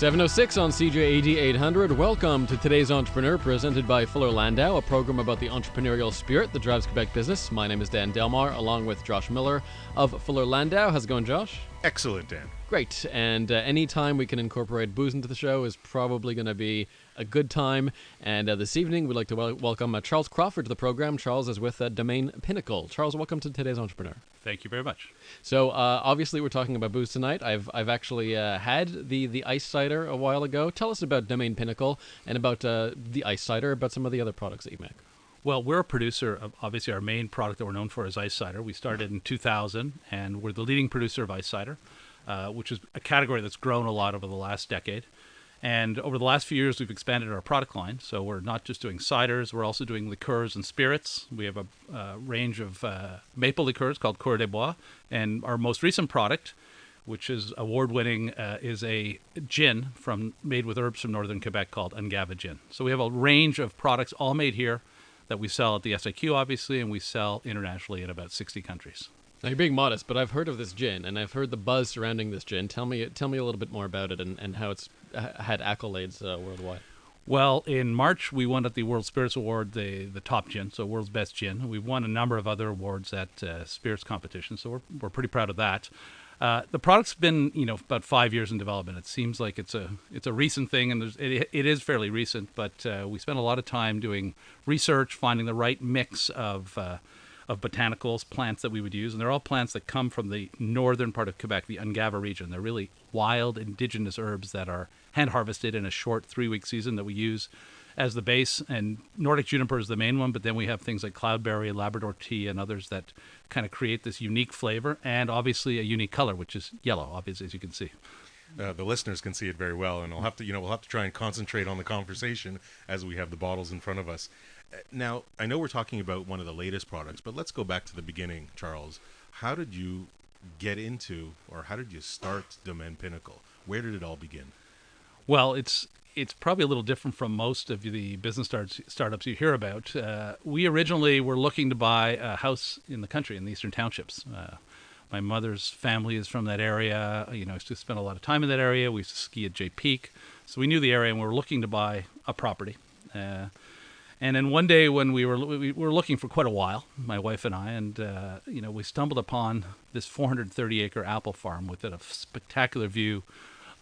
7:06 on CJAD 800. Welcome to today's Entrepreneur, presented by Fuller Landau, a program about the entrepreneurial spirit that drives Quebec business. My name is Dan Delmar, along with Josh Miller of Fuller Landau. How's it going, Josh? Excellent, Dan. Great. And any time we can incorporate booze into the show is probably going to be a good time. And this evening, we'd like to welcome Charles Crawford to the program. Charles is with Domaine Pinnacle. Charles, welcome to today's Entrepreneur. Thank you very much. So obviously, we're talking about booze tonight. I've actually had the ice cider a while ago. Tell us about Domaine Pinnacle and about the ice cider, about some of the other products that you make. Well, we're a producer of, obviously, our main product that we're known for is ice cider. We started in 2000, and we're the leading producer of ice cider, which is a category that's grown a lot over the last decade. And over the last few years, we've expanded our product line. So we're not just doing ciders, we're also doing liqueurs and spirits. We have a range of maple liqueurs called Coeur des Bois. And our most recent product, which is award-winning, is a gin made with herbs from northern Quebec called Ungava Gin. So we have a range of products all made here that we sell at the SIQ, obviously, and we sell internationally in about 60 countries. Now, you're being modest, but I've heard of this gin, and I've heard the buzz surrounding this gin. Tell me a little bit more about it and how it's had accolades worldwide. Well, in March, we won at the World Spirits Award the top gin, so world's best gin. We've won a number of other awards at spirits competitions, so we're pretty proud of that. The product's been, about 5 years in development. It seems like it's a recent thing, and it is fairly recent. But we spent a lot of time doing research, finding the right mix of botanicals, plants that we would use, and they're all plants that come from the northern part of Quebec, the Ungava region. They're really wild, indigenous herbs that are hand harvested in a short 3-week season that we use as the base, and Nordic juniper is the main one, but then we have things like cloudberry, Labrador tea, and others that kind of create this unique flavor, and obviously a unique color, which is yellow, obviously, as you can see. The listeners can see it very well, and we'll have to try and concentrate on the conversation as we have the bottles in front of us. Now, I know we're talking about one of the latest products, but let's go back to the beginning, Charles. How did you get into, or how did you start Domaine Pinnacle? Where did it all begin? Well, it's probably a little different from most of the business startups you hear about. We originally were looking to buy a house in the country, in the Eastern Townships. My mother's family is from that area. I used to spend a lot of time in that area. We used to ski at Jay Peak. So we knew the area, and we were looking to buy a property. And then one day when we were looking for quite a while, my wife and I, and we stumbled upon this 430-acre apple farm with a spectacular view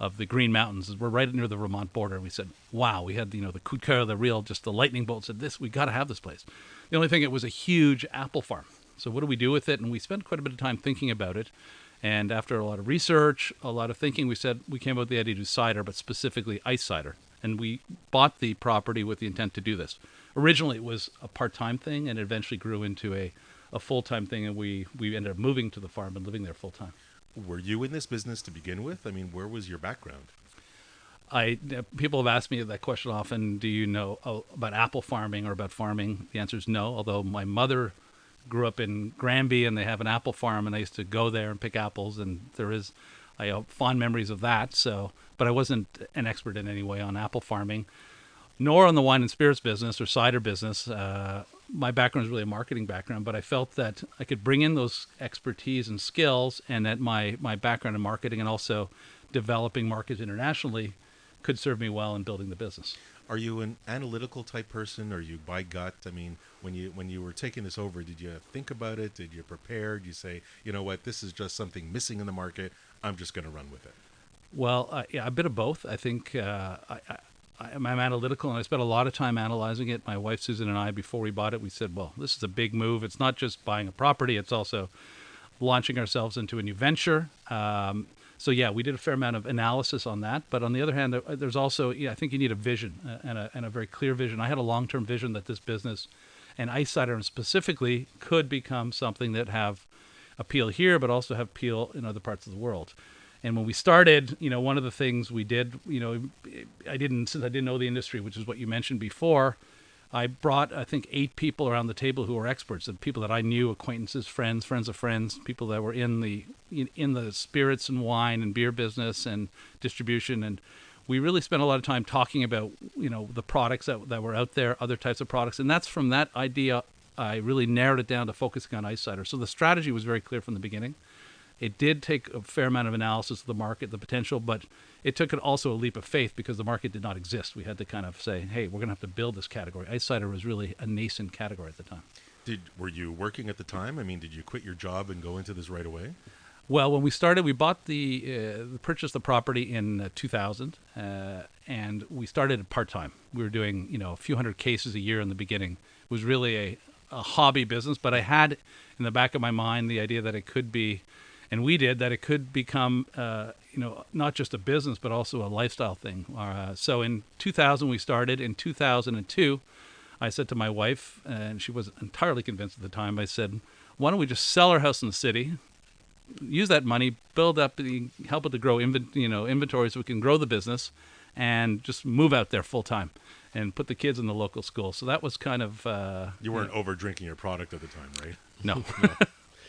of the Green Mountains. We're right near the Vermont border, and we said, wow, we had, the coup de coeur, the lightning bolt, said, we got to have this place. The only thing, it was a huge apple farm. So what do we do with it? And we spent quite a bit of time thinking about it. And after a lot of research, a lot of thinking, we came up with the idea to do cider, but specifically ice cider. And we bought the property with the intent to do this. Originally, it was a part-time thing, and it eventually grew into a full-time thing, and we ended up moving to the farm and living there full-time. Were you in this business to begin with? I mean, where was your background? People have asked me that question often. Do you know about apple farming or about farming? The answer is no, although my mother grew up in Granby, and they have an apple farm, and I used to go there and pick apples, and I have fond memories of that. But I wasn't an expert in any way on apple farming, nor on the wine and spirits business or cider business. My background is really a marketing background, but I felt that I could bring in those expertise and skills, and that my background in marketing and also developing markets internationally could serve me well in building the business. Are you an analytical type person, or are you by gut? I mean, when you were taking this over, did you think about it? Did you prepare? Did you say, you know what, this is just something missing in the market, I'm just going to run with it? Well, a bit of both. I think I'm analytical, and I spent a lot of time analyzing it. My wife, Susan, and I, before we bought it, we said, well, this is a big move. It's not just buying a property. It's also launching ourselves into a new venture. So, we did a fair amount of analysis on that. But on the other hand, there's also, I think you need a vision and a very clear vision. I had a long-term vision that this business, and ice cider specifically, could become something that have appeal here, but also have appeal in other parts of the world. And when we started, one of the things we did, since I didn't know the industry, which is what you mentioned before, I brought, I think, 8 people around the table who were experts, and people that I knew, acquaintances, friends of friends, people that were in the spirits and wine and beer business and distribution. And we really spent a lot of time talking about, the products that were out there, other types of products. And that's from that idea, I really narrowed it down to focusing on ice cider. So the strategy was very clear from the beginning. It did take a fair amount of analysis of the market, the potential, but it took also a leap of faith because the market did not exist. We had to kind of say, hey, we're going to have to build this category. Ice cider was really a nascent category at the time. Were you working at the time? I mean, did you quit your job and go into this right away? Well, when we started, we bought purchased the property in 2000, and we started part-time. We were doing, a few hundred cases a year in the beginning. It was really a hobby business, but I had in the back of my mind the idea that it could be, and we did, that it could become, not just a business, but also a lifestyle thing. So in 2000, we started. In 2002, I said to my wife, and she wasn't entirely convinced at the time, I said, why don't we just sell our house in the city, use that money, build up, help it to grow inventory so we can grow the business, and just move out there full time and put the kids in the local school. So that was kind of... you weren't over drinking your product at the time, right? No.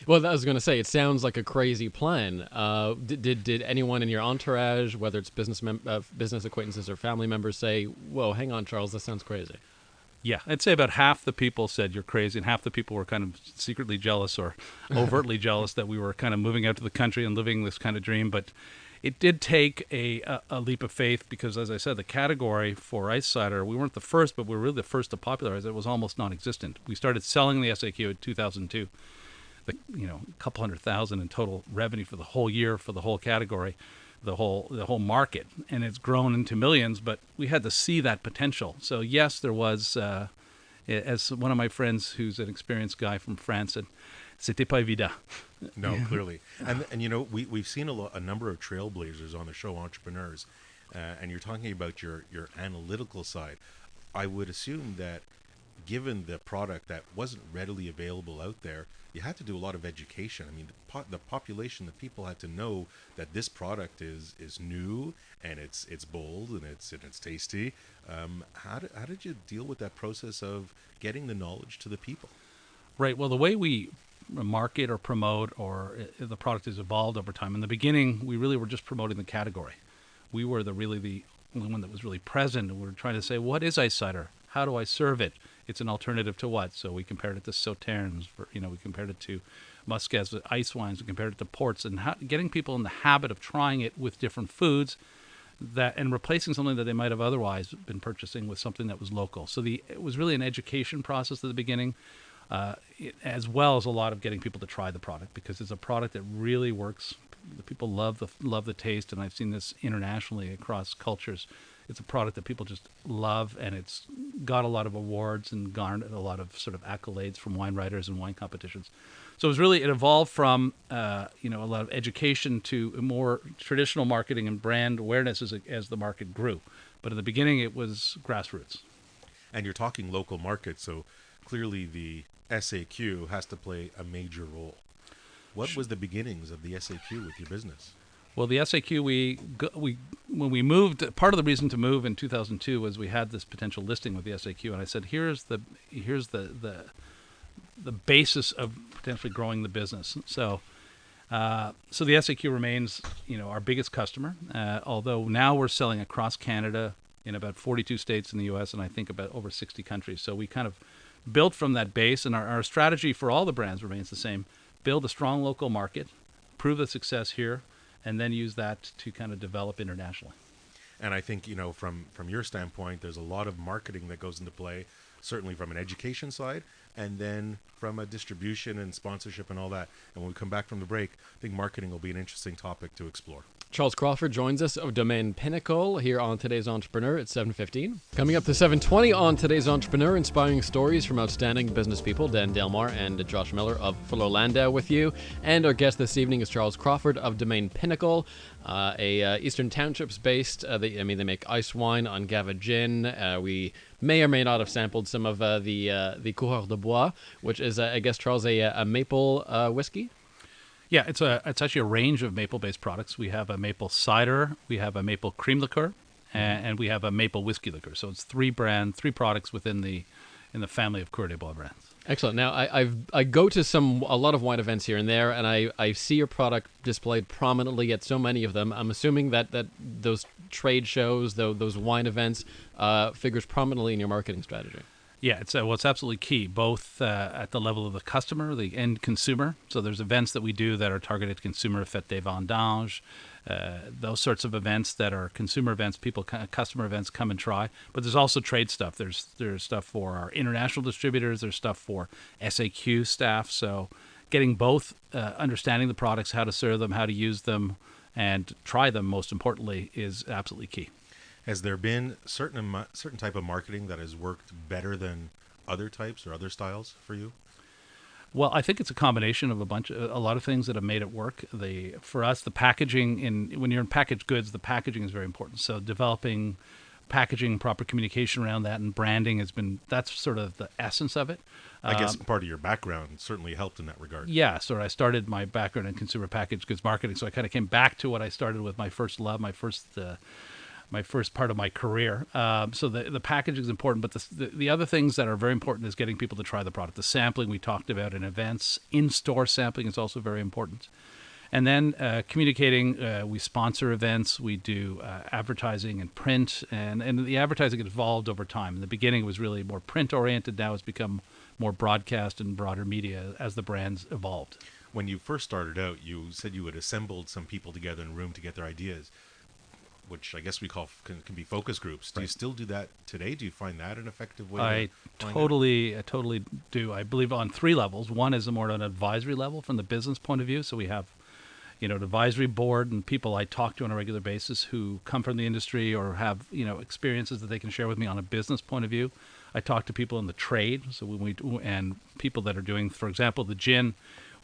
Well, I was going to say, it sounds like a crazy plan. Did anyone in your entourage, whether it's business acquaintances or family members, say, whoa, hang on, Charles, this sounds crazy? Yeah, I'd say about half the people said you're crazy, and half the people were kind of secretly jealous or overtly jealous that we were kind of moving out to the country and living this kind of dream. But it did take a leap of faith because, as I said, the category for ice cider, we weren't the first, but we were really the first to popularize it. It was almost non-existent. We started selling the SAQ in 2002. A couple $100,000 in total revenue for the whole year for the whole category, the whole market, and it's grown into millions. But we had to see that potential. So yes, there was, as one of my friends who's an experienced guy from France said, "C'était pas évident." No, clearly, and we've seen a number of trailblazers on the show, entrepreneurs, and you're talking about your analytical side. I would assume that, given the product that wasn't readily available out there, you had to do a lot of education. I mean, the population, the people had to know that this product is new and it's bold and it's tasty. How did you deal with that process of getting the knowledge to the people? Right. Well, the way we market or promote or the product has evolved over time. In the beginning, we really were just promoting the category. We were the only one that was really present. And we were trying to say, what is ice cider? How do I serve it? It's an alternative to what? So we compared it to sauternes. We compared it to muscats, ice wines. We compared it to ports, and getting people in the habit of trying it with different foods, and replacing something that they might have otherwise been purchasing with something that was local. So it was really an education process at the beginning, as well as a lot of getting people to try the product because it's a product that really works. The people love the taste, and I've seen this internationally across cultures. It's a product that people just love, and it's got a lot of awards and garnered a lot of sort of accolades from wine writers and wine competitions. So it evolved from a lot of education to more traditional marketing and brand awareness as the market grew. But in the beginning, it was grassroots. And you're talking local markets, so clearly the SAQ has to play a major role. What was the beginnings of the SAQ with your business? Well, the SAQ, when we moved, part of the reason to move in 2002 was we had this potential listing with the SAQ, and I said, here's the basis of potentially growing the business. So the SAQ remains, our biggest customer, although now we're selling across Canada in about 42 states in the U.S. and I think about over 60 countries. So we kind of built from that base, and our strategy for all the brands remains the same: build a strong local market, prove the success here, and then use that to kind of develop internationally. And I think, from your standpoint, there's a lot of marketing that goes into play, certainly from an education side, and then from a distribution and sponsorship and all that. And when we come back from the break, I think marketing will be an interesting topic to explore. Charles Crawford joins us of Domaine Pinnacle here on Today's Entrepreneur at 7:15. Coming up to 7:20 on Today's Entrepreneur, inspiring stories from outstanding business people, Dan Delmar and Josh Miller of Fuller Landau with you. And our guest this evening is Charles Crawford of Domaine Pinnacle, a Eastern Townships based. They make ice wine on Gava gin. We may or may not have sampled some of the Coureur de Bois, which is, I guess, Charles, a maple whiskey. Yeah, it's actually a range of maple-based products. We have a maple cider, we have a maple cream liqueur, and we have a maple whiskey liqueur. So it's three products within the family of Coureur de Bois brands. Excellent. Now, I go to a lot of wine events here and there, and I see your product displayed prominently at so many of them. I'm assuming that those trade shows, those wine events, figures prominently in your marketing strategy. Yeah, it's absolutely key, both at the level of the customer, the end consumer. So there's events that we do that are targeted to consumer, fête des vendanges, those sorts of events that are consumer events, customer events come and try. But there's also trade stuff. There's stuff for our international distributors. There's stuff for SAQ staff. So getting both, understanding the products, how to serve them, how to use them, and try them, most importantly, is absolutely key. Has there been certain type of marketing that has worked better than other types or other styles for you? Well, I think it's a combination of a lot of things that have made it work. For us, the packaging when you're in packaged goods, the packaging is very important. So developing packaging, proper communication around that, and branding that's sort of the essence of it. I guess part of your background certainly helped in that regard. Yeah, so I started my background in consumer packaged goods marketing, so I kind of came back to what I started with, my first love, my first part of my career. So the packaging is important, but the other things that are very important is getting people to try the product. The sampling we talked about in events, in-store sampling is also very important. And then communicating, we sponsor events, we do advertising and print, and the advertising evolved over time. In the beginning, it was really more print-oriented. Now it's become more broadcast and broader media as the brands evolved. When you first started out, you said you had assembled some people together in a room to get their ideas, which I guess we call can be focus groups. Do you still do that today? Do you find that an effective way? I totally do. I believe on 3 levels. One is more on an advisory level from the business point of view. So we have, an advisory board and people I talk to on a regular basis who come from the industry or have, experiences that they can share with me on a business point of view. I talk to people in the trade. So and people that are doing, for example, the gin.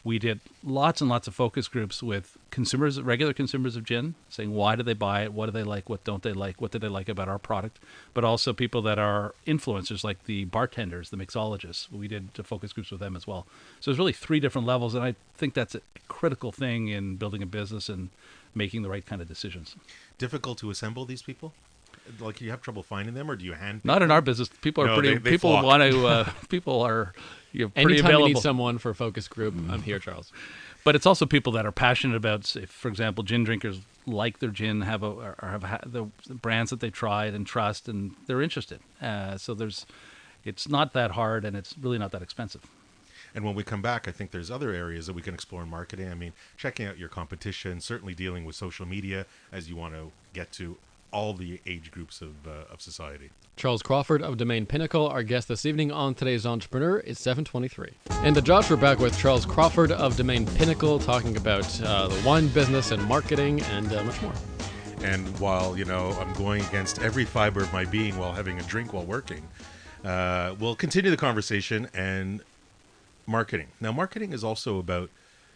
We did lots and lots of focus groups with consumers, regular consumers of gin, saying why do they buy it, what do they like, what don't they like, what do they like about our product, but also people that are influencers like the bartenders, the mixologists. We did focus groups with them as well. So there's really 3 different levels, and I think that's a critical thing in building a business and making the right kind of decisions. Difficult to assemble these people? Like, you have trouble finding them, or do you hand? Not in our business. People are pretty. They people flock. want to. People are pretty Anytime available. you need someone for a focus group, I'm here, Charles. But it's also people that are passionate about, say, for example, gin drinkers like their gin, have the brands that they tried and trust, and they're interested. So it's not that hard, and it's really not that expensive. And when we come back, I think there's other areas that we can explore in marketing. I mean, checking out your competition, certainly dealing with social media as you want to get to all the age groups of society. Charles Crawford of Domaine Pinnacle, our guest this evening on Today's Entrepreneur. It's 7:23. And Josh, we're back with Charles Crawford of Domaine Pinnacle, talking about the wine business and marketing and much more. And while, I'm going against every fiber of my being while having a drink while working, we'll continue the conversation and marketing. Now, marketing is also about,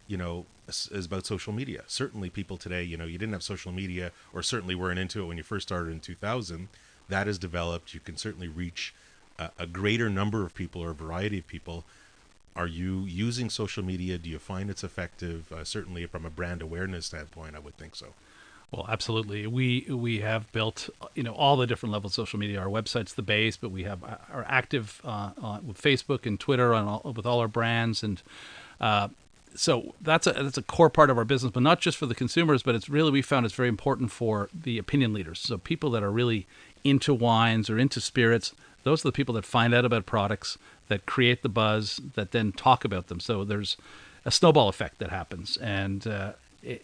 is about social media. Certainly people today, you didn't have social media, or certainly weren't into it when you first started in 2000. That has developed. You can certainly reach a greater number of people or a variety of people. Are you using social media? Do you find it's effective? Certainly from a brand awareness standpoint, I would think so. Well, absolutely. We have built, all the different levels of social media. Our website's the base, but we have are active with Facebook and Twitter with all our brands, and so that's a core part of our business, but not just for the consumers, but we found it's very important for the opinion leaders. So people that are really into wines or into spirits, those are the people that find out about products, that create the buzz, that then talk about them. So there's a snowball effect that happens. And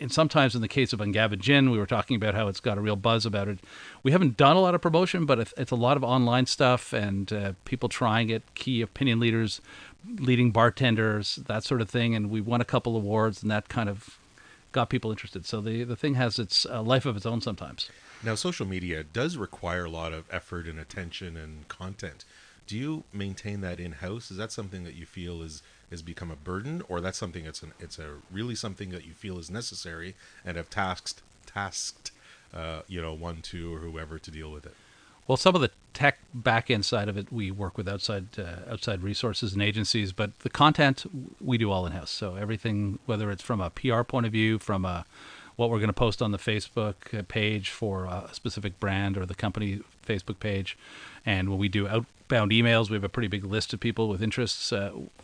sometimes in the case of Ungava Gin, we were talking about how it's got a real buzz about it. We haven't done a lot of promotion, but it's a lot of online stuff and people trying it, key opinion leaders, leading bartenders, that sort of thing. And we won a couple awards, and that kind of got people interested. So the thing has its life of its own sometimes. Now, social media does require a lot of effort and attention and content. Do you maintain that in-house? Is that something that you feel has become a burden, or that's something it's really something that you feel is necessary and have tasked one, two, or whoever to deal with it? Well, some of the tech back end side of it, we work with outside resources and agencies, but the content we do all in-house. So everything, whether it's from a PR point of view, from what we're going to post on the Facebook page for a specific brand or the company Facebook page, and when we do outbound emails, we have a pretty big list of people with interests.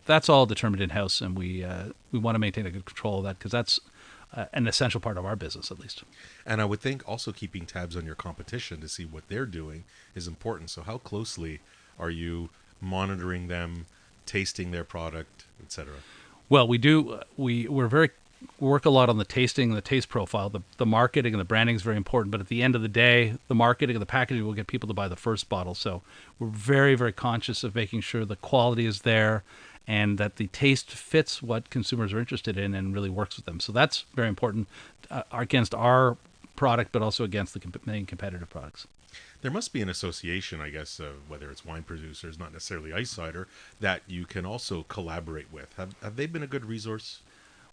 That's all determined in-house, and we want to maintain a good control of that because that's an essential part of our business, at least. And I would think also keeping tabs on your competition to see what they're doing is important. So how closely are you monitoring them, tasting their product, etc.? Well, we do. We work a lot on the tasting and the taste profile. The marketing and the branding is very important. But at the end of the day, the marketing and the packaging will get people to buy the first bottle. So we're very, very conscious of making sure the quality is there and that the taste fits what consumers are interested in and really works with them. So that's very important against our product, but also against the main competitive products. There must be an association, I guess, whether it's wine producers, not necessarily ice cider, that you can also collaborate with. Have they been a good resource?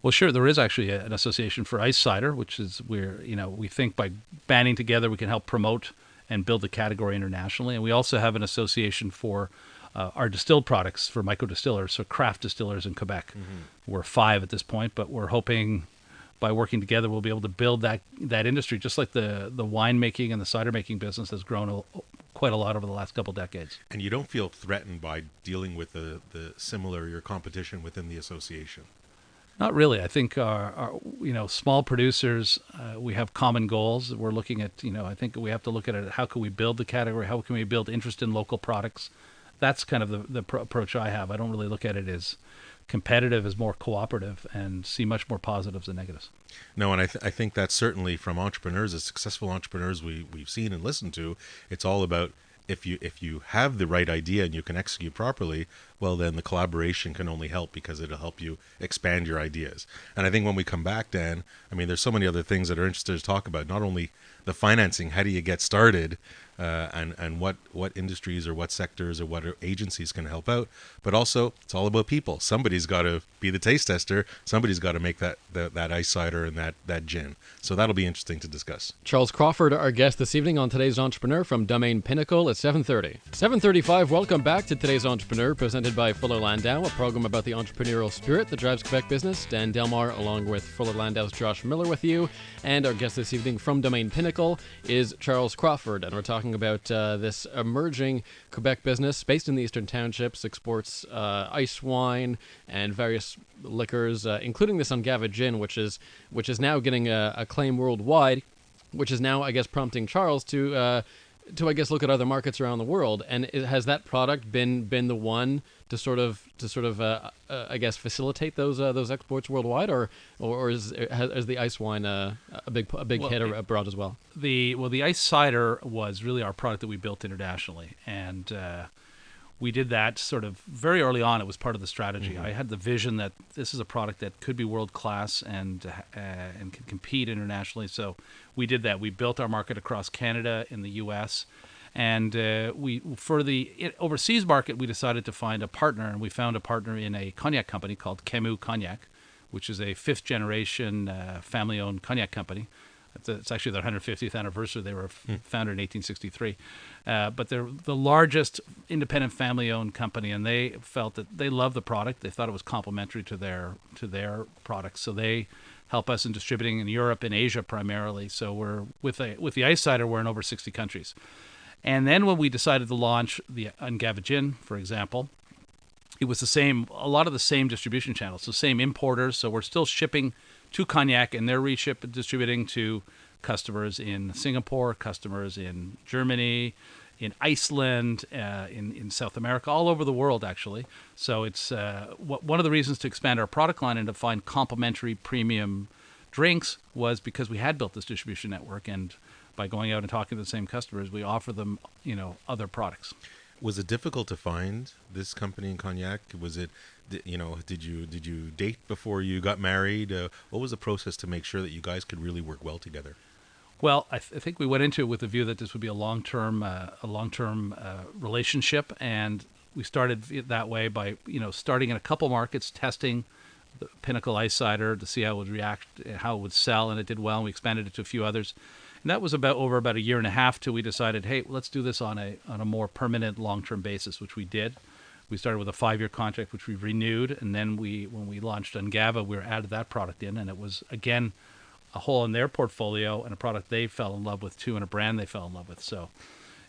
Well, sure. There is actually an association for ice cider, which is where we think by banding together we can help promote and build the category internationally. And we also have an association for our distilled products for micro distillers, so craft distillers in Quebec. Mm-hmm. We're 5 at this point, but we're hoping by working together we'll be able to build that industry, just like the winemaking and the cider making business has grown quite a lot over the last couple decades. And you don't feel threatened by dealing with the similar your competition within the association? Not really. I think our small producers, we have common goals. We're looking at, I think we have to look at it. How can we build the category? How can we build interest in local products? That's kind of the approach I have. I don't really look at it as competitive, as more cooperative, and see much more positives than negatives. No, and I think that's certainly from entrepreneurs, as successful entrepreneurs we've seen and listened to, it's all about if you have the right idea and you can execute properly, well, then the collaboration can only help because it'll help you expand your ideas. And I think when we come back, Dan, I mean, there's so many other things that are interesting to talk about. Not only the financing, how do you get started, and what industries or what sectors or what agencies can help out, but also it's all about people. Somebody's got to be the taste tester. Somebody's got to make that ice cider and that gin. So that'll be interesting to discuss. Charles Crawford, our guest this evening on Today's Entrepreneur from Domaine Pinnacle at 7:30. 7:35, welcome back to Today's Entrepreneur, presented by Fuller Landau, a program about the entrepreneurial spirit that drives Quebec business. Dan Delmar, along with Fuller Landau's Josh Miller with you. And our guest this evening from Domaine Pinnacle is Charles Crawford, and we're talking about this emerging Quebec business based in the Eastern Townships, exports ice wine and various liquors, including this Ungava gin, which is now getting acclaim worldwide, which is now, I guess, prompting Charles to I guess look at other markets around the world. And has that product been the one to sort of I guess facilitate those exports worldwide, or is the ice wine a big hit abroad as well? The ice cider was really our product that we built internationally, and we did that sort of very early on. It was part of the strategy. Mm-hmm. I had the vision that this is a product that could be world class and can compete internationally. So we did that. We built our market across Canada and the U.S. And for the overseas market, we decided to find a partner, and we found a partner in a cognac company called Camus Cognac, which is a fifth-generation family-owned cognac company. It's actually their 150th anniversary. They were founded in 1863. But they're the largest independent family-owned company, and they felt that they loved the product. They thought it was complementary to their products. So they help us in distributing in Europe and Asia primarily. So we're with the ice cider, we're in over 60 countries. And then when we decided to launch the Ungava gin, for example, it was a lot of the same distribution channels, the same importers. So we're still shipping to Cognac, and they're distributing to customers in Singapore, customers in Germany, in Iceland, in South America, all over the world, actually. So it's one of the reasons to expand our product line and to find complementary premium drinks was because we had built this distribution network, and by going out and talking to the same customers, we offer them, other products. Was it difficult to find this company in Cognac? Was it, did you date before you got married? What was the process to make sure that you guys could really work well together? Well, I think we went into it with the view that this would be a long-term relationship, and we started that way by starting in a couple markets, testing the Pinnacle Ice Cider to see how it would react, how it would sell, and it did well. And we expanded it to a few others. And that was over about a year and a half till we decided, hey, let's do this on a more permanent, long-term basis, which we did. We started with a 5-year contract, which we renewed, and then when we launched Ungava, we added that product in, and it was, again, a hole in their portfolio and a product they fell in love with, too, and a brand they fell in love with. So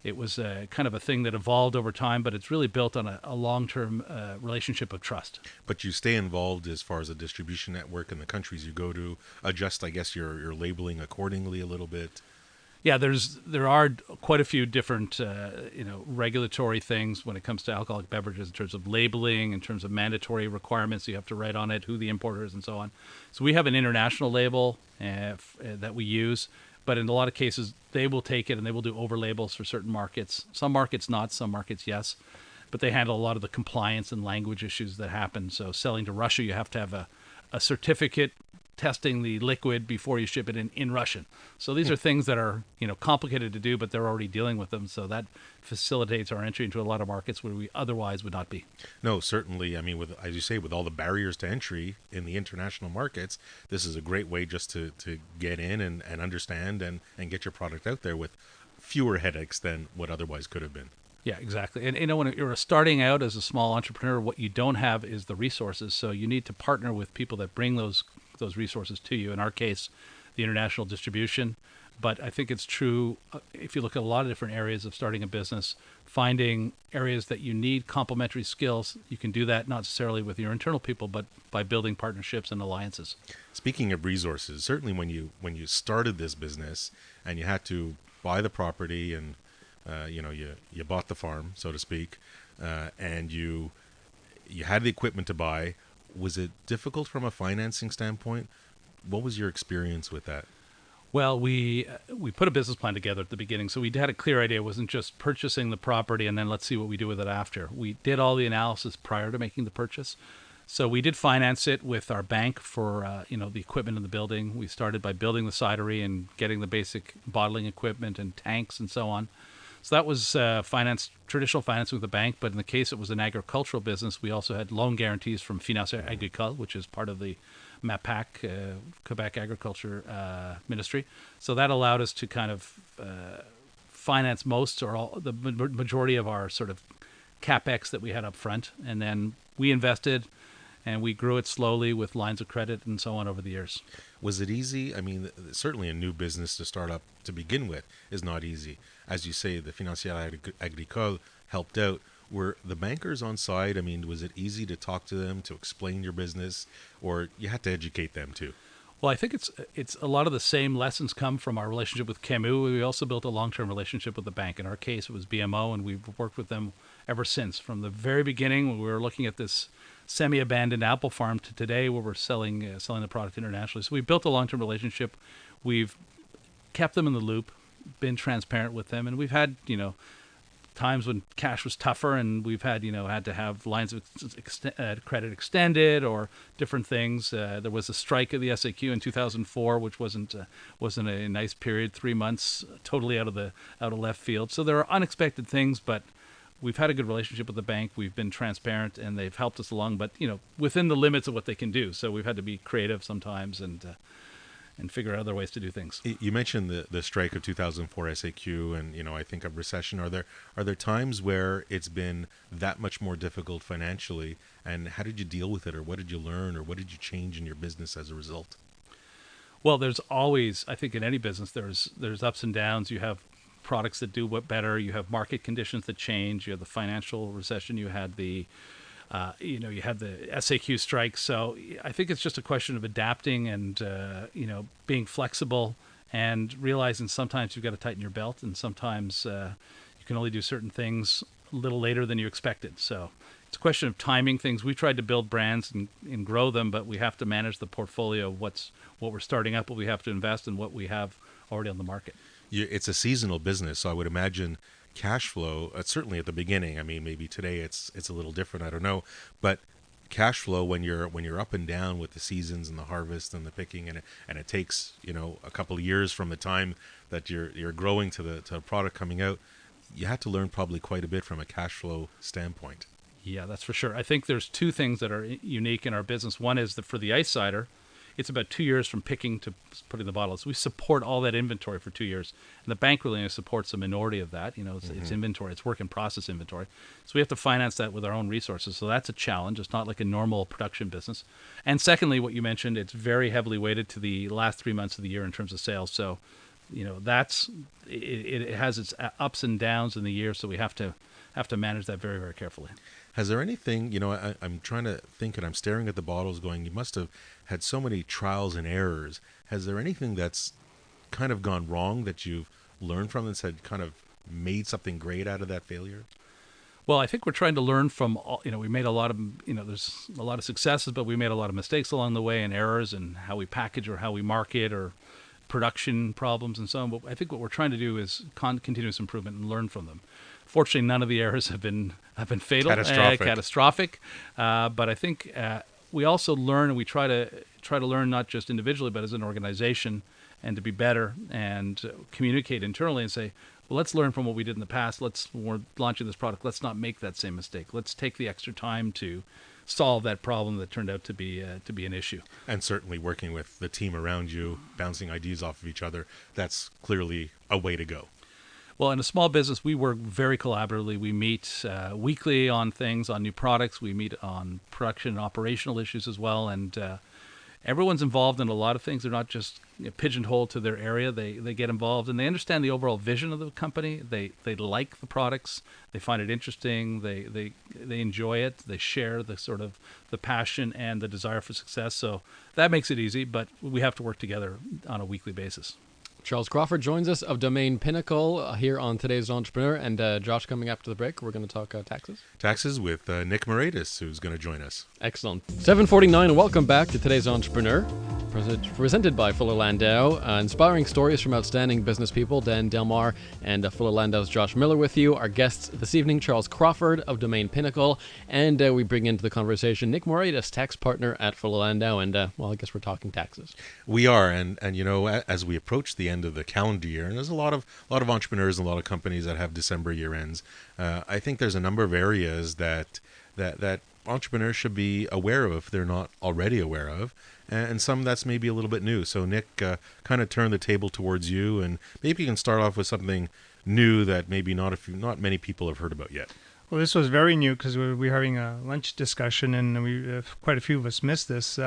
it was kind of a thing that evolved over time, but it's really built on a long-term relationship of trust. But you stay involved as far as the distribution network and the countries you go to, adjust, I guess, your labeling accordingly a little bit. Yeah, there are quite a few different regulatory things when it comes to alcoholic beverages in terms of labeling, in terms of mandatory requirements you have to write on it, who the importer is, and so on. So we have an international label that we use, but in a lot of cases they will take it and they will do over labels for certain markets. Some markets not, some markets yes, but they handle a lot of the compliance and language issues that happen. So selling to Russia, you have to have a certificate testing the liquid before you ship it in Russian. So these are things that are complicated to do, but they're already dealing with them. So that facilitates our entry into a lot of markets where we otherwise would not be. No, certainly. I mean, with, as you say, with all the barriers to entry in the international markets, this is a great way just to get in and understand and get your product out there with fewer headaches than what otherwise could have been. Yeah, exactly. And when you're starting out as a small entrepreneur, what you don't have is the resources. So you need to partner with people that bring those resources to you. In our case, the international distribution. But I think it's true if you look at a lot of different areas of starting a business, finding areas that you need complementary skills. You can do that not necessarily with your internal people, but by building partnerships and alliances. Speaking of resources, certainly when you started this business and you had to buy the property and you bought the farm, so to speak, and you had the equipment to buy. Was it difficult from a financing standpoint? What was your experience with that? Well, we put a business plan together at the beginning, so we had a clear idea. It wasn't just purchasing the property and then let's see what we do with it after. We did all the analysis prior to making the purchase. So we did finance it with our bank for the equipment in the building. We started by building the cidery and getting the basic bottling equipment and tanks and so on. So that was traditional financing with the bank, but in the case it was an agricultural business, we also had loan guarantees from Finance Agricole, which is part of the MAPAC, Quebec Agriculture Ministry. So that allowed us to kind of finance most or all the majority of our sort of CapEx that we had up front. And then we invested and we grew it slowly with lines of credit and so on over the years. Was it easy? I mean, certainly a new business to start up to begin with is not easy. As you say, the Financière Agricole helped out. Were the bankers on side? I mean, was it easy to talk to them, to explain your business, or you had to educate them too? Well, I think it's a lot of the same lessons come from our relationship with Camus. We also built a long-term relationship with the bank. In our case, it was BMO, and we've worked with them ever since. From the very beginning, when we were looking at this semi-abandoned apple farm to today, where we're selling the product internationally. So we built a long-term relationship. We've kept them in the loop, been transparent with them, and we've had times when cash was tougher, and we've had had to have lines of credit extended or different things. There was a strike of the SAQ in 2004, which wasn't a nice period. 3 months totally out of left field. So there are unexpected things, but we've had a good relationship with the bank. We've been transparent, and they've helped us along, but within the limits of what they can do. So we've had to be creative sometimes and figure out other ways to do things. You mentioned the strike of 2004 SAQ, and I think of recession. Are there times where it's been that much more difficult financially, and how did you deal with it, or what did you learn, or what did you change in your business as a result? Well, there's always, I think in any business, there's ups and downs. You have products that do better. You have market conditions that change. You have the financial recession. You had the you had the SAQ strike. So I think it's just a question of adapting and, being flexible and realizing sometimes you've got to tighten your belt, and sometimes you can only do certain things a little later than you expected. So it's a question of timing things. We tried to build brands and grow them, but we have to manage the portfolio of what we're starting up, what we have to invest, and what we have already on the market. It's a seasonal business, so I would imagine cash flow, certainly at the beginning. I mean, maybe today it's a little different, I don't know, but cash flow when you're up and down with the seasons and the harvest and the picking, and it takes a couple of years from the time that you're growing to the product coming out. You had to learn probably quite a bit from a cash flow standpoint. Yeah, that's for sure. I think there's two things that are unique in our business. One is that for the ice cider, it's about 2 years from picking to putting the bottles. We support all that inventory for 2 years. And the bank really only supports a minority of that. It's inventory. It's work in process inventory. So we have to finance that with our own resources. So that's a challenge. It's not like a normal production business. And secondly, what you mentioned, it's very heavily weighted to the last 3 months of the year in terms of sales. So, it has its ups and downs in the year. So we have to manage that very, very carefully. Has there anything, I'm trying to think, and I'm staring at the bottles going, you must have had so many trials and errors. Has there anything that's kind of gone wrong that you've learned from that's had kind of made something great out of that failure? Well, I think we're trying to learn from all, we made a lot of, there's a lot of successes, but we made a lot of mistakes along the way and errors in how we package or how we market or production problems and so on. But I think what we're trying to do is continuous improvement and learn from them. Fortunately, none of the errors have been fatal, catastrophic. But I think we also learn, and we try to learn not just individually, but as an organization, and to be better and communicate internally and say, well, let's learn from what we did in the past. When we're launching this product, let's not make that same mistake. Let's take the extra time to solve that problem that turned out to be an issue. And certainly working with the team around you, bouncing ideas off of each other, that's clearly a way to go. Well, in a small business, we work very collaboratively. We meet weekly on things, on new products. We meet on production and operational issues as well. And everyone's involved in a lot of things. They're not just pigeonholed to their area. They get involved, and they understand the overall vision of the company. They like the products. They find it interesting. They enjoy it. They share the sort of the passion and the desire for success. So that makes it easy, but we have to work together on a weekly basis. Charles Crawford joins us of Domaine Pinnacle here on Today's Entrepreneur. And Josh, coming after the break, we're going to talk taxes. Taxes with Nick Moraitis, who's going to join us. Excellent. 7:49, and welcome back to Today's Entrepreneur. Presented by Fuller Landau, inspiring stories from outstanding business people. Dan Delmar and Fuller Landau's Josh Miller with you. Our guests this evening, Charles Crawford of Domaine Pinnacle, and we bring into the conversation Nick Moraitis, tax partner at Fuller Landau, and well, I guess we're talking taxes. We are, and as we approach the end of the calendar year, and there's a lot of entrepreneurs and a lot of companies that have December year ends. I think there's a number of areas that entrepreneurs should be aware of if they're not already aware of, and some that's maybe a little bit new. So Nick, kind of turn the table towards you, and maybe you can start off with something new that maybe not many people have heard about yet. Well, this was very new because we were having a lunch discussion, and quite a few of us missed this.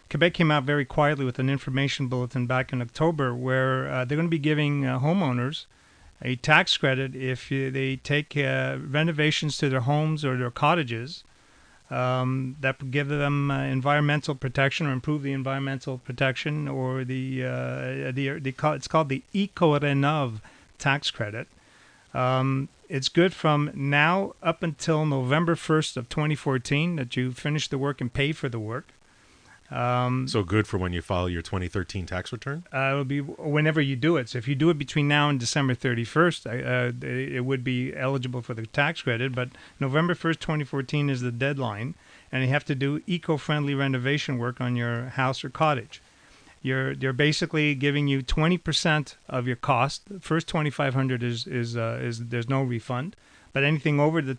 Quebec came out very quietly with an information bulletin back in October where they're going to be giving homeowners a tax credit if they take renovations to their homes or their cottages that would give them environmental protection or improve the environmental protection, or it's called the Eco-Renov tax credit. It's good from now up until November 1st of 2014 that you finish the work and pay for the work. So good for when you file your 2013 tax return? It would be whenever you do it. So if you do it between now and December 31st, it would be eligible for the tax credit. But November 1st, 2014 is the deadline, and you have to do eco-friendly renovation work on your house or cottage. They're basically giving you 20% of your cost. The first $2,500 is there's no refund. But anything over the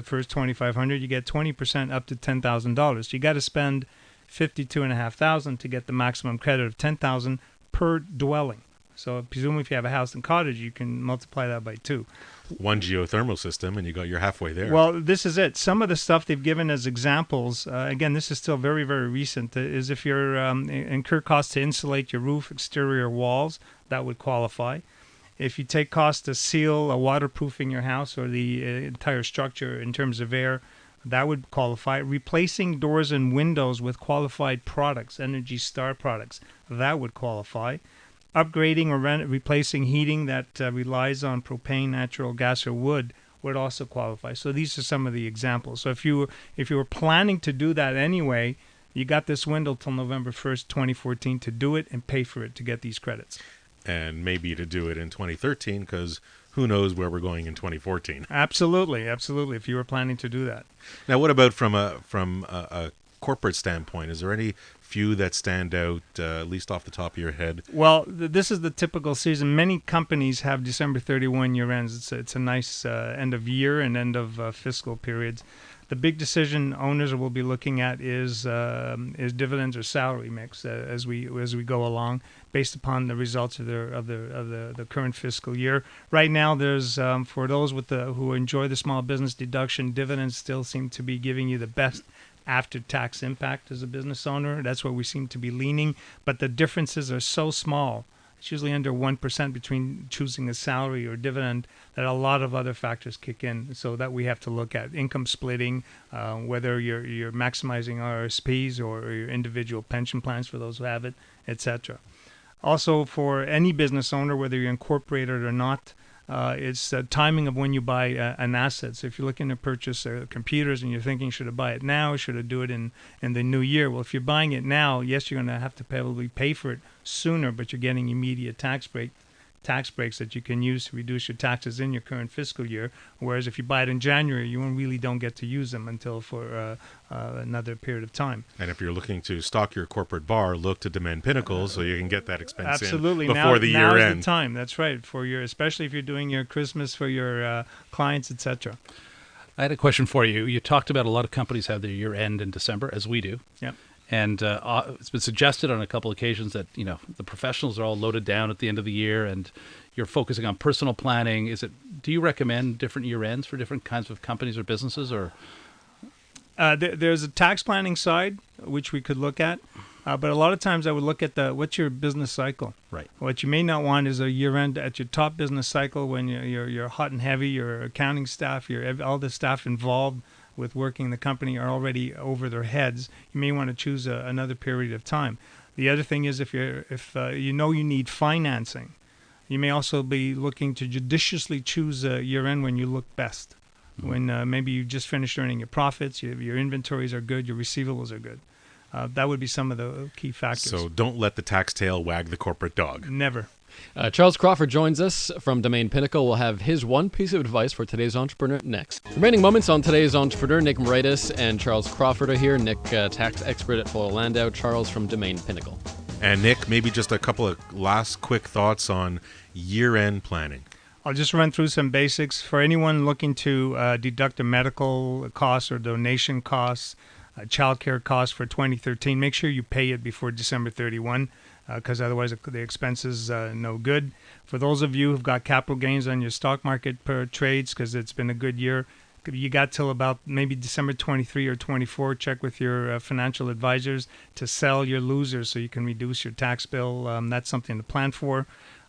first $2,500, you get 20% up to $10,000. So you got to spend $52,500 to get the maximum credit of $10,000 per dwelling. So presumably if you have a house and cottage, you can multiply that by 2. One geothermal system, and you're halfway there. Well, this is it. Some of the stuff they've given as examples, again, this is still very, very recent, is if you're incur costs to insulate your roof, exterior walls, that would qualify. If you take costs to seal or waterproofing your house or the entire structure in terms of air, that would qualify. Replacing doors and windows with qualified products, Energy Star products, that would qualify. Upgrading or replacing heating that relies on propane, natural gas, or wood would also qualify. So these are some of the examples. So if you were planning to do that anyway, you got this window till November 1st, 2014 to do it and pay for it to get these credits. And maybe to do it in 2013, because who knows where we're going in 2014. Absolutely, if you were planning to do that. Now, what about from a corporate standpoint? Is there any few that stand out, at least off the top of your head? Well, this is the typical season. Many companies have December 31 year ends. It's a nice end of year and end of fiscal periods. The big decision owners will be looking at is dividends or salary mix as we go along, based upon the results of the current fiscal year. Right now, there's for those who enjoy the small business deduction, dividends still seem to be giving you the best after-tax impact as a business owner. That's where we seem to be leaning, but the differences are so small. It's usually under 1% between choosing a salary or dividend that a lot of other factors kick in, so that we have to look at income splitting, whether you're maximizing RSPs or your individual pension plans for those who have it, etc. Also, for any business owner, whether you're incorporated or not, it's timing of when you buy an asset. So if you're looking to purchase computers and you're thinking, should I buy it now? Should I do it in the new year? Well, if you're buying it now, yes, you're going to have to probably pay for it sooner, but you're getting immediate tax breaks that you can use to reduce your taxes in your current fiscal year. Whereas if you buy it in January, you really don't get to use them until for another period of time. And if you're looking to stock your corporate bar, look to Domaine Pinnacle so you can get that expense absolutely. in before the year now end. Is the time. That's right. For your, especially if you're doing your Christmas for your clients, etc. I had a question for you. You talked about a lot of companies have their year end in December, as we do. Yep. And it's been suggested on a couple occasions that the professionals are all loaded down at the end of the year, and you're focusing on personal planning. Do you recommend different year ends for different kinds of companies or businesses, or? There's a tax planning side which we could look at, but a lot of times I would look at what's your business cycle. Right. What you may not want is a year end at your top business cycle when you're hot and heavy. Your accounting staff, all the staff involved with working the company are already over their heads. You may want to choose another period of time. The other thing is if you need financing, you may also be looking to judiciously choose a year end when you look best. When maybe you just finished earning your profits, your inventories are good, your receivables are good. That would be some of the key factors. So don't let the tax tail wag the corporate dog. Never. Charles Crawford joins us from Domaine Pinnacle. We'll have his one piece of advice for today's entrepreneur next. Remaining moments on today's entrepreneur, Nick Moraitis and Charles Crawford are here. Nick, tax expert at Fuller Landau, Charles from Domaine Pinnacle. And Nick, maybe just a couple of last quick thoughts on year-end planning. I'll just run through some basics. For anyone looking to deduct a medical cost or donation costs, childcare costs for 2013, make sure you pay it before December 31. Because otherwise the expense is no good. For those of you who've got capital gains on your stock market trades, because it's been a good year, you got till about maybe December 23 or 24. Check with your financial advisors to sell your losers so you can reduce your tax bill. That's something to plan for.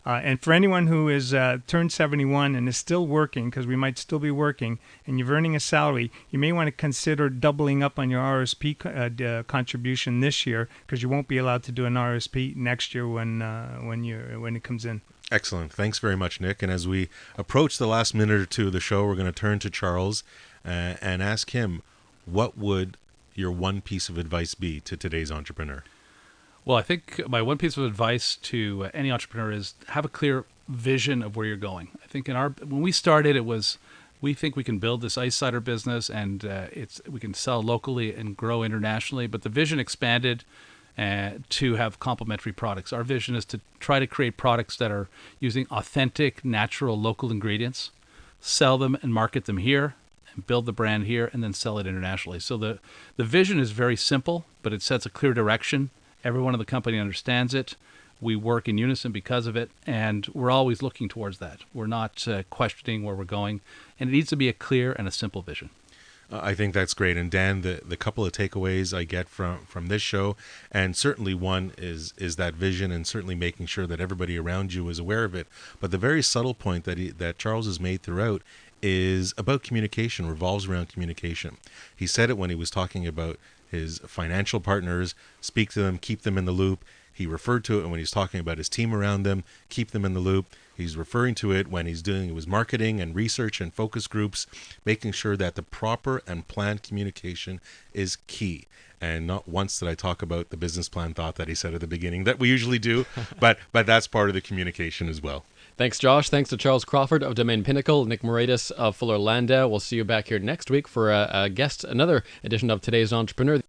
And for anyone who is turned 71 and is still working, because we might still be working, and you're earning a salary, you may want to consider doubling up on your RSP contribution this year, because you won't be allowed to do an RSP next year when it comes in. Excellent. Thanks very much, Nick. And as we approach the last minute or two of the show, we're going to turn to Charles and ask him, what would your one piece of advice be to today's entrepreneur? Well, I think my one piece of advice to any entrepreneur is have a clear vision of where you're going. I think when we started, it was we think we can build this ice cider business and we can sell locally and grow internationally. But the vision expanded to have complementary products. Our vision is to try to create products that are using authentic, natural, local ingredients, sell them and market them here, and build the brand here, and then sell it internationally. So the vision is very simple, but it sets a clear direction. Everyone in the company understands it. We work in unison because of it, and we're always looking towards that. We're not questioning where we're going, and it needs to be a clear and a simple vision. I think that's great. And Dan, the couple of takeaways I get from this show, and certainly one is that vision, and certainly making sure that everybody around you is aware of it. But the very subtle point that Charles has made throughout is about communication, revolves around communication. He said it when he was talking about his financial partners, speak to them, keep them in the loop. He referred to it when he's talking about his team around them, keep them in the loop. He's referring to it when he's doing his marketing and research and focus groups, making sure that the proper and planned communication is key. And not once did I talk about the business plan thought that he said at the beginning that we usually do, but that's part of the communication as well. Thanks, Josh. Thanks to Charles Crawford of Domaine Pinnacle, Nick Moraitis of Fuller Landau. We'll see you back here next week for another edition of Today's Entrepreneur.